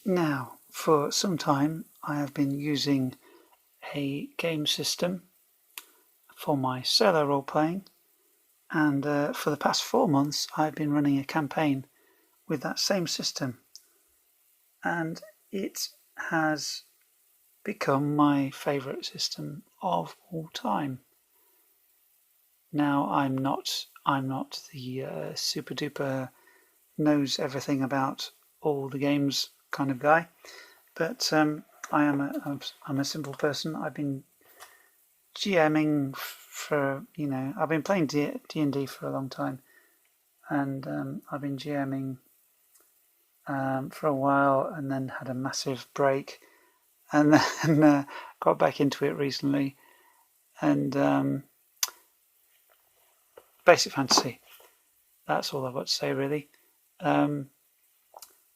Now, for some time I have been using a game system for my solo role-playing, and for the past 4 months I've been running a campaign with that same system, and it has become my favourite system of all time. Now, I'm not the super duper knows everything about all the games kind of guy, but I'm a simple person. I've been GMing for, I've been playing D&D for a long time, and I've been GMing for a while, and then had a massive break, and then got back into it recently, and Basic Fantasy. That's all I've got to say, really.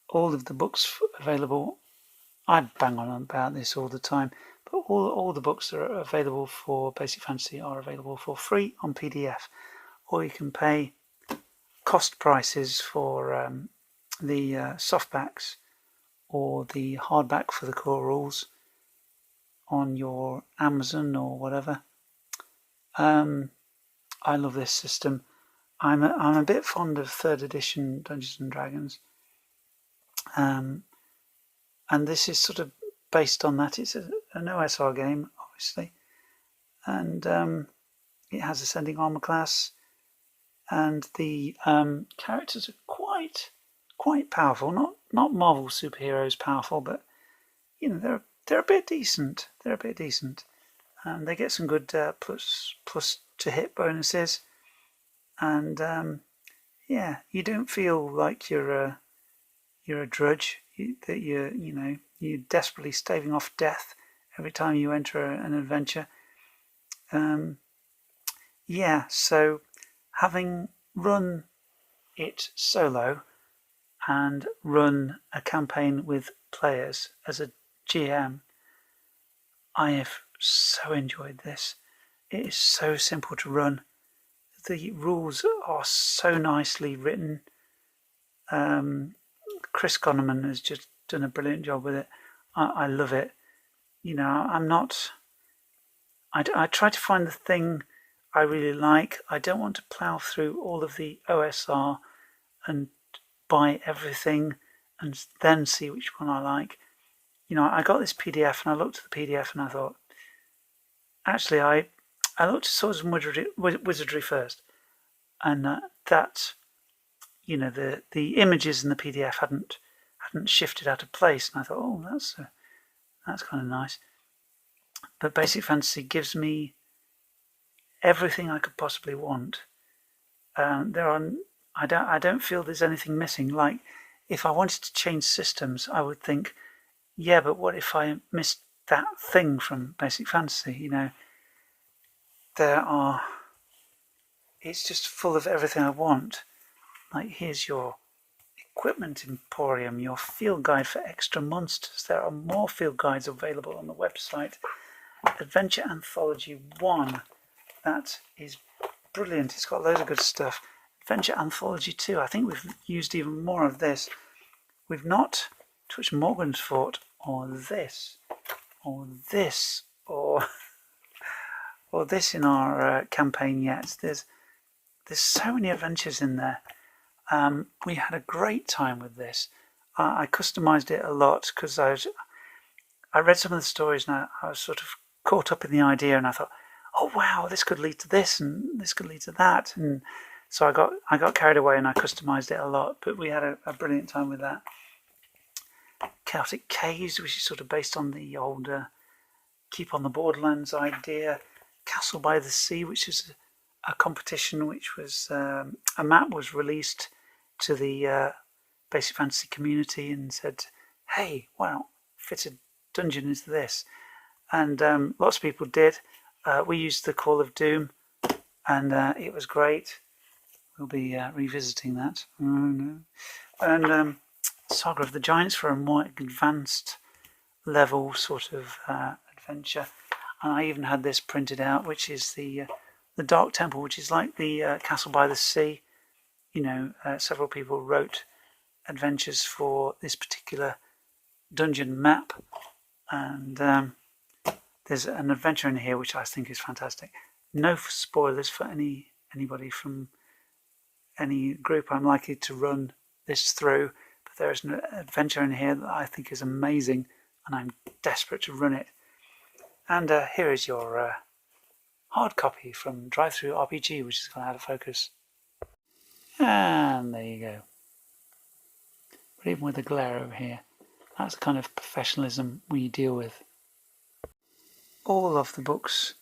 All of the books available, I bang on about this all the time, but all the books that are available for Basic Fantasy are available for free on PDF, or you can pay cost prices for the softbacks or the hardback for the core rules on your Amazon or whatever. I love this system. I'm a bit fond of 3rd edition Dungeons and Dragons, and this is sort of based on that. It's an OSR game, obviously, and it has ascending armor class, and the characters are quite powerful. Not Marvel superheroes powerful, but they're a bit decent. They get some good plus to hit bonuses, and you don't feel like you're a drudge. That you're desperately staving off death every time you enter an adventure. So having run it solo and run a campaign with players as a GM, I have so enjoyed this. It is so simple to run. The rules are so nicely written. Chris Connerman has just done a brilliant job with it. I love it. I try to find the thing I really like. I don't want to plough through all of the OSR and buy everything and then see which one I like. I got this PDF and I looked at the PDF and I thought, actually, I looked at Swords and Wizardry first, and that the images in the PDF hadn't shifted out of place, and I thought, oh, that's kind of nice. But Basic Fantasy gives me everything I could possibly want. I don't feel there's anything missing. Like, if I wanted to change systems, I would think, yeah, but what if I missed that thing from Basic Fantasy? It's just full of everything I want. Like, here's your equipment emporium, your field guide for extra monsters. There are more field guides available on the website. Adventure Anthology 1, that is brilliant. It's got loads of good stuff. Adventure Anthology 2, I think we've used even more of this. We've not touched Morgan's Fort, or this, or this, or this in our campaign yet. There's so many adventures in there. We had a great time with this. I customized it a lot because I read some of the stories and I was sort of caught up in the idea, and I thought, oh wow, this could lead to this and this could lead to that, and so I got carried away and I customized it a lot. But we had a brilliant time with that. Chaotic Caves, which is sort of based on the old Keep on the Borderlands idea. Castle by the Sea, which is a competition, which was a map was released to the Basic Fantasy community and said, hey, wow, fit a dungeon into this, and lots of people did. We used the Call of Doom, and it was great. We'll be revisiting that. Oh, no. And Saga of the Giants for a more advanced level sort of adventure. And I even had this printed out, which is the Dark Temple, which is like the Castle by the Sea. Several people wrote adventures for this particular dungeon map, and there's an adventure in here which I think is fantastic. No spoilers for anybody from any group. I'm likely to run this through, but there is an adventure in here that I think is amazing, and I'm desperate to run it. And here is your hard copy from Drive-Thru RPG, which is going to have a focus. And there you go. But even with the glare over here, that's the kind of professionalism we deal with. All of the books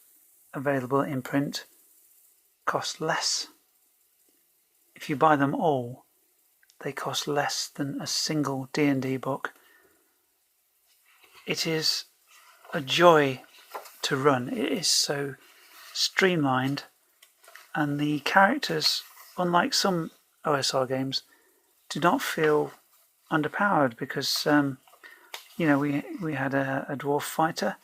available in print cost less. If you buy them all, they cost less than a single D&D book. It is a joy to run. It is so streamlined, and the characters, unlike some OSR games, do not feel underpowered because we had a dwarf fighter,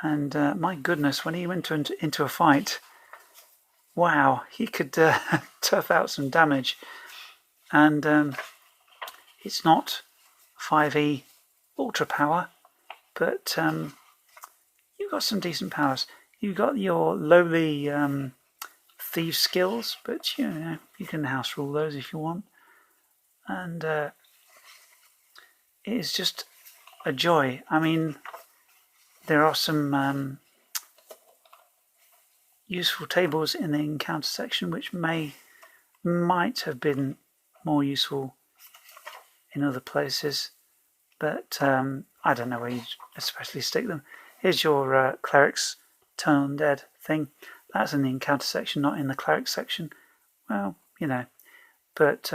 and my goodness, when he went into a fight, wow, he could tough out some damage. And it's not 5e ultra power, but you've got some decent powers. You've got your lowly thief skills, but you can house rule those if you want. And it is just a joy. I mean, there are some useful tables in the encounter section which might have been more useful in other places, but I don't know where you especially stick them. Here's your clerics turn undead thing. That's in the encounter section, not in the cleric section. Well, but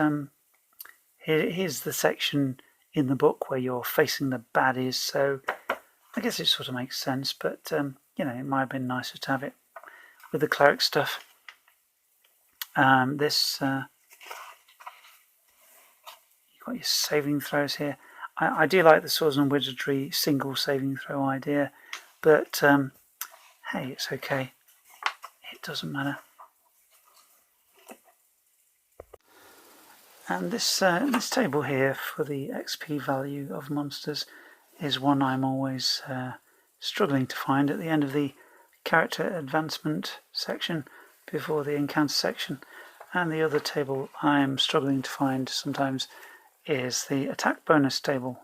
here's the section in the book where you're facing the baddies, so I guess it sort of makes sense, but it might have been nicer to have it with the cleric stuff. You've got your saving throws here. I do like the Swords and Wizardry single saving throw idea, but hey, it's okay. It doesn't matter. And this table here for the XP value of monsters is one I'm always struggling to find at the end of the character advancement section before the encounter section. And the other table I'm struggling to find sometimes is the attack bonus table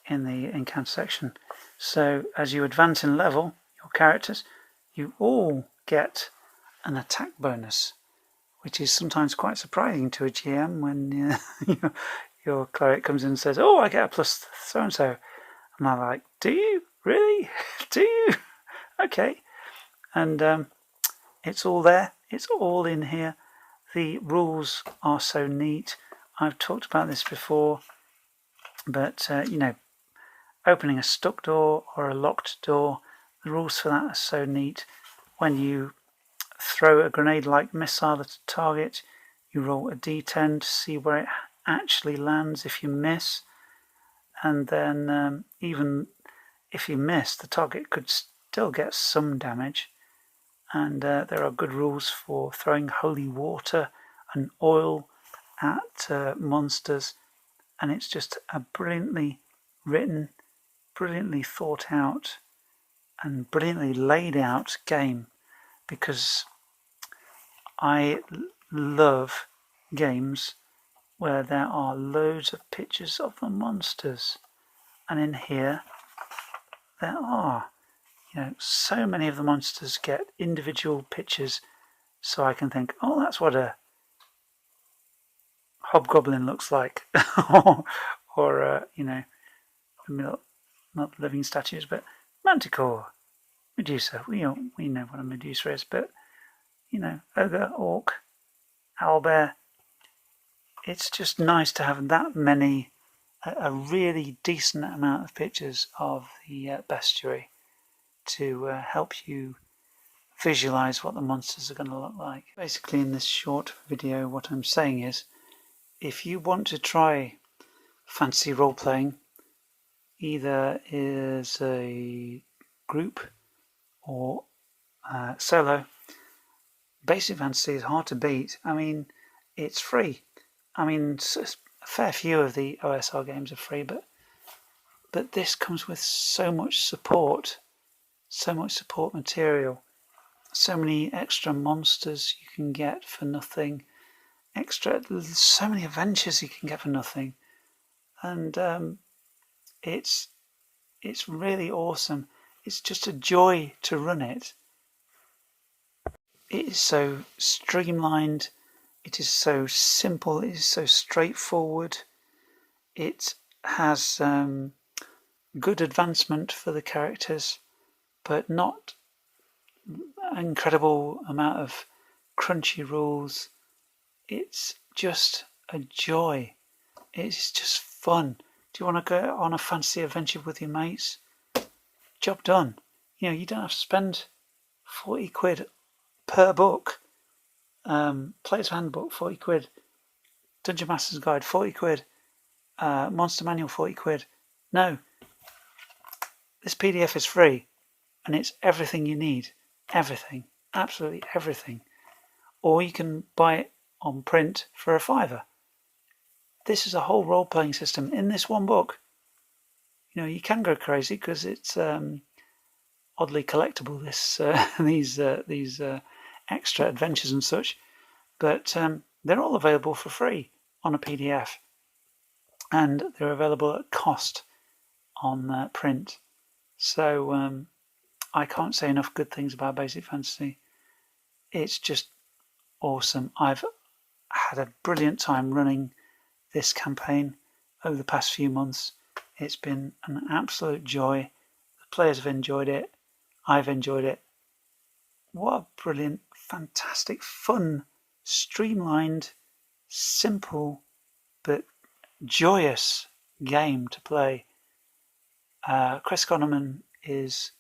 in the encounter section. So as you advance in level, your characters, you all get an attack bonus, which is sometimes quite surprising to a GM when your cleric comes in and says, "Oh, I get a plus so-and-so." And I'm like, "Do you? Really? Do you? Okay." And it's all there. It's all in here. The rules are so neat. I've talked about this before, but opening a stuck door or a locked door, the rules for that are so neat. When you throw a grenade-like missile at a target, you roll a d10 to see where it actually lands if you miss, and then even if you miss, the target could still get some damage. And there are good rules for throwing holy water and oil at monsters, and it's just a brilliantly written, brilliantly thought out, and brilliantly laid out game, because I love games where there are loads of pictures of the monsters, and in here there are. So many of the monsters get individual pictures, so I can think, oh, that's what a hobgoblin looks like, or not living statues, but manticore, Medusa. We know what a Medusa is, but ogre, orc, owlbear. It's just nice to have that many, a really decent amount of pictures of the bestiary to help you visualize what the monsters are going to look like. Basically, in this short video, what I'm saying is, if you want to try fantasy role-playing, either as a group or solo, basic fantasy is hard to beat. I mean, it's free. I mean, a fair few of the OSR games are free, but But this comes with so much support material, so many extra monsters you can get for nothing, so many adventures you can get for nothing, and it's really awesome. It's just a joy to run it. It is so streamlined, it is so simple, it is so straightforward. It has good advancement for the characters, but not an incredible amount of crunchy rules. It's just a joy. It's just fun. Do you want to go on a fancy adventure with your mates? Job done. You don't have to spend 40 quid per book. Player's Handbook, 40 quid. Dungeon Master's Guide, 40 quid. Monster Manual, 40 quid. No. This PDF is free, and it's everything you need. Everything. Absolutely everything. Or you can buy it on print for a £5. This is a whole role-playing system in this one book. You can go crazy because it's oddly collectible, these extra adventures and such, but they're all available for free on a PDF, and they're available at cost on print. So I can't say enough good things about Basic Fantasy. It's just awesome. I've had a brilliant time running this campaign over the past few months. It's been an absolute joy. The players have enjoyed it. I've enjoyed it. What a brilliant, fantastic, fun, streamlined, simple, but joyous game to play. Chris Connerman is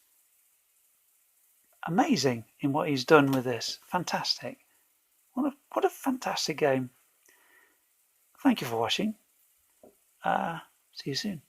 amazing in what he's done with this. Fantastic. What a fantastic game. Thank you for watching. See you soon.